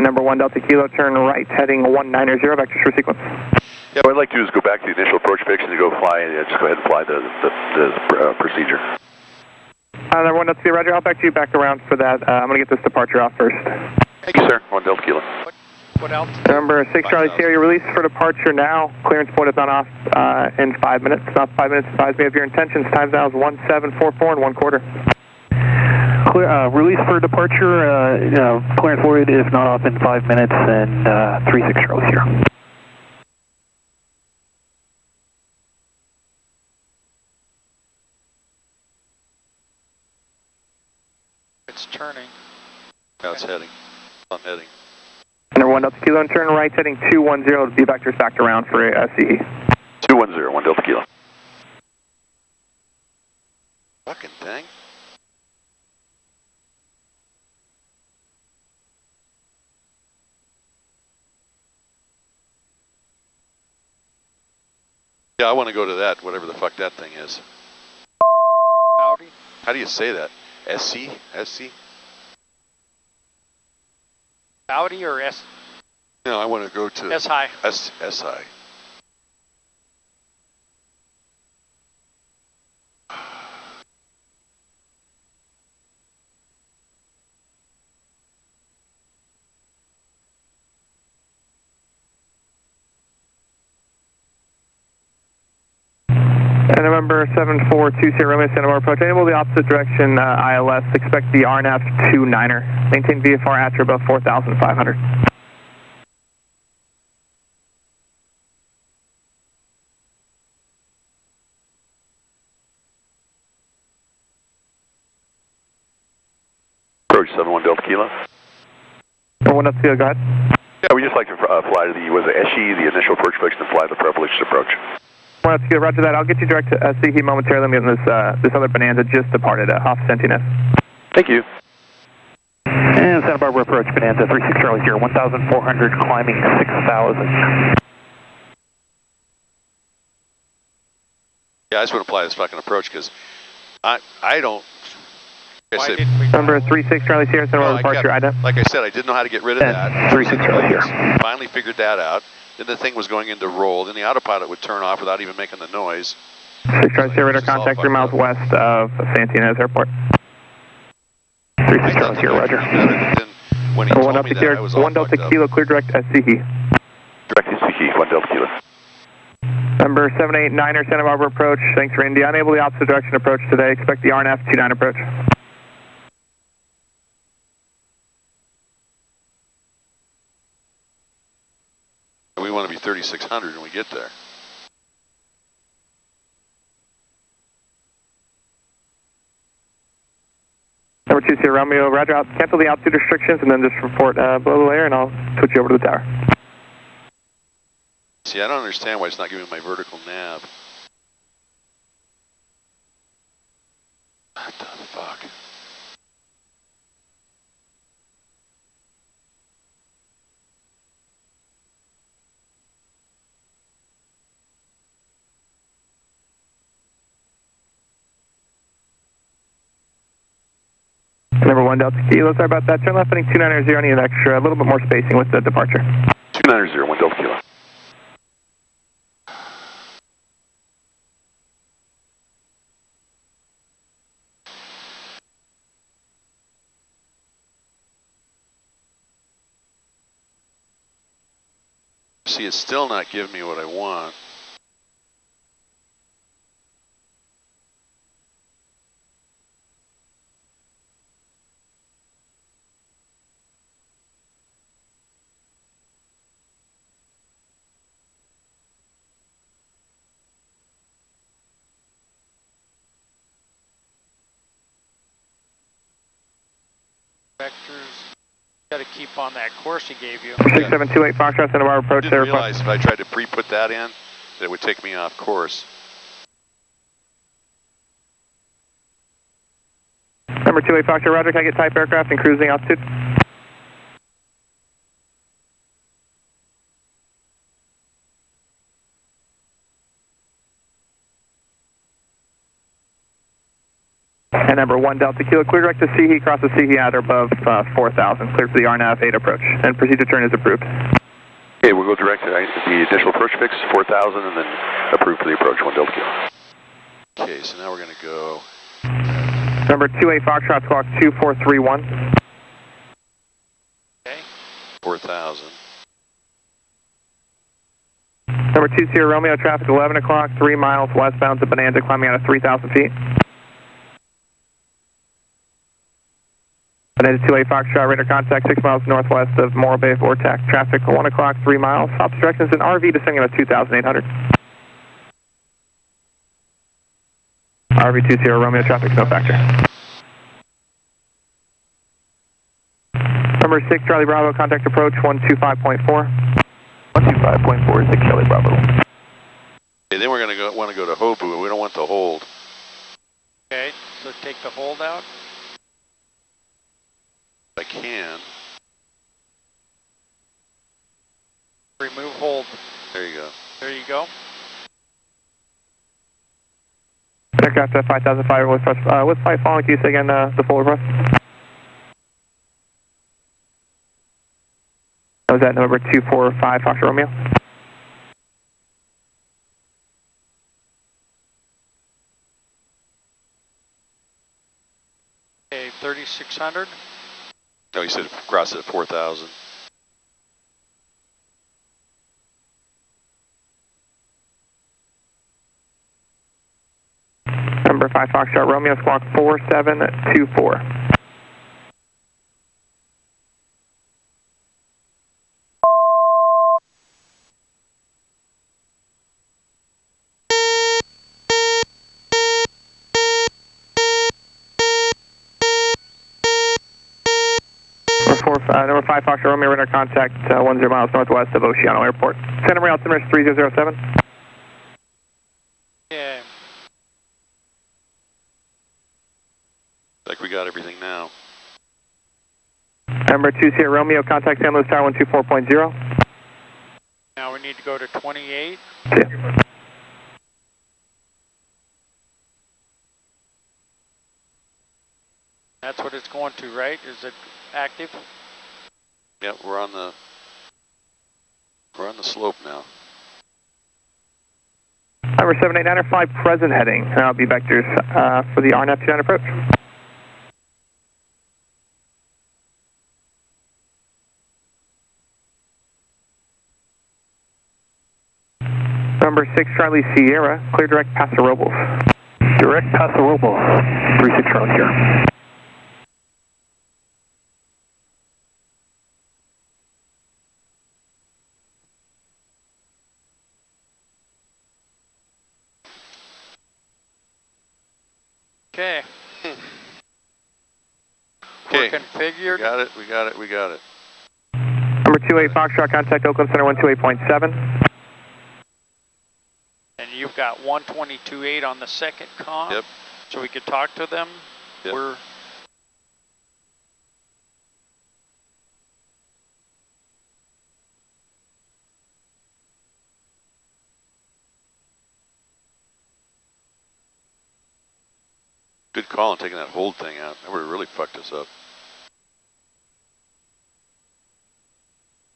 Number 1 Delta Kilo, turn right, heading 190, vectors for sequence. Yeah, what I'd like to do is go back to the initial approach fix and go fly, just go ahead and fly the procedure. Number 1 Delta Kilo, roger, I'll back to you back around for that. I'm going to get this departure off first. Thank you, sir. 1 Delta Kilo. What altitude? Number 6 Charlie Sierra, you're released for departure now. Clearance point is on off in 5 minutes. About 5 minutes, advise me of your intentions. Times now is 1744 and 1/4. Clear, release for departure, clearance void if not off in 5 minutes, and 36 Charlie Sierra. It's turning. Now it's heading. I'm heading. Number 1 Delta Kilo, and turn right, heading 210, B vectors back around for CE. 210, 1 Delta Kilo. Fucking thing. Yeah, I want to go to that, whatever the fuck that thing is. Audi? How do you say that? SC? SC? Audi or S? No, I want to go to S-High. SI. November 7420 Romeo Santa Barbara approach. Enable the opposite direction ILS. Expect the RNAV 29er. Maintain VFR at or above 4,500. Approach 71 Delta Kilo. 1 Delta Kilo, go ahead. Yeah, we just like to fly to the, SE, the initial approach fix, and fly the privileged approach. 1 Delta Kilo, roger that. I'll get you direct to CE momentarily. I'm getting this other Bonanza just departed off Santa Ynez. Thank you. And Santa Barbara approach, Bonanza 36 Charlie Sierra, 1,400, climbing 6,000. Yeah, I just want to fly this fucking approach because I don't. Why didn't we? Number 36 Charlie Sierra, Santa Barbara departure, IDA. Like I said, I didn't know how to get rid of that. 36 Charlie Sierra. Finally figured that out. Then the thing was going into roll. Then the autopilot would turn off without even making the noise. 6 Charlie Sierra, radar contact 3 miles west of Santa Ynez Airport. 36 Charlie Sierra, roger. When he told me that, I was all 1 Delta Kilo, clear direct SCE. Direct SCE, 1 Delta Kilo. Number 789er, Santa Barbara approach. Thanks for India. Unable the opposite direction approach today. Expect the RNAV 29 approach. We want to be 3,600 when we get there. Number 2 Sierra Romeo, roger. I'll cancel the altitude restrictions and then just report below the layer, and I'll switch you over to the tower. See, I don't understand why it's not giving my vertical nav. What the fuck? Number 1 Delta Kilo, sorry about that. Turn left heading 290, I need an extra, a little bit more spacing with the departure. 290, 1 Delta Kilo. See, it's still not giving me what I want. Vectors. Got to keep on that course he gave you. 6728 Foxtrot, Santa Barbara approach. I didn't realize if I tried to pre-put that in, that it would take me off course. Number 28 Foxtrot, roger. Can I get type aircraft and cruising altitude? And number 1 Delta Kilo, clear direct to Sea, cross the Sea at or above 4,000, clear for the RNAV 8 approach, and proceed to turn is approved. Okay, we'll go direct to the initial approach fix, 4,000, and then approve for the approach, 1 Delta Kilo. Okay, so now we're going to go... Number 28 Foxtrot, squawk 2431. Okay. 4,000. Number 20 Romeo, traffic 11 o'clock, 3 miles westbound to Bonanza, climbing out of 3,000 feet. Bonanza 28 Foxtrot, radar contact 6 miles northwest of Morro Bay Vortex, traffic 1 o'clock, 3 miles. Opposite directions in RV descending about 2,800. RV 20 Romeo, traffic no factor. Number 6 Charlie Bravo, contact approach 125.4. 125.4 is the Charlie Bravo. Okay, then we're going to want to go to Hobu, and we don't want the hold. Okay, so take the hold out. If I can. Remove hold. There you go. There you go. Aircraft 5005 with flight following, can you say again the full request? That was at number 245 Foxtrot Romeo. Okay, 3600. No, he said cross it at 4,000. Number 5 Foxtrot Romeo, squawk 4724. Number 5 Foxtrot Romeo, radar contact 10 miles northwest of Oceano Airport. Send number altimeter is 3007. Yeah. Like we got everything now. Number 20 Romeo, contact San Luis Tower 124.0. Now we need to go to 28. Yeah. That's what it's going to, right? Is it active? Yep, we're on the slope now. Number 789, fly present heading. That'll be vectors for the RNAV 29 approach. Number 6 Charlie Sierra, clear direct Paso Robles. Direct Paso Robles, 36 Charlie here. Okay. Okay. We're configured. We got it. Number 28 Foxtrot, contact Oakland Center 128.7. And you've got 122.8 on the second comm. Yep. So we could talk to them. Yep. We're Good call on taking that hold thing out. That would have really fucked us up.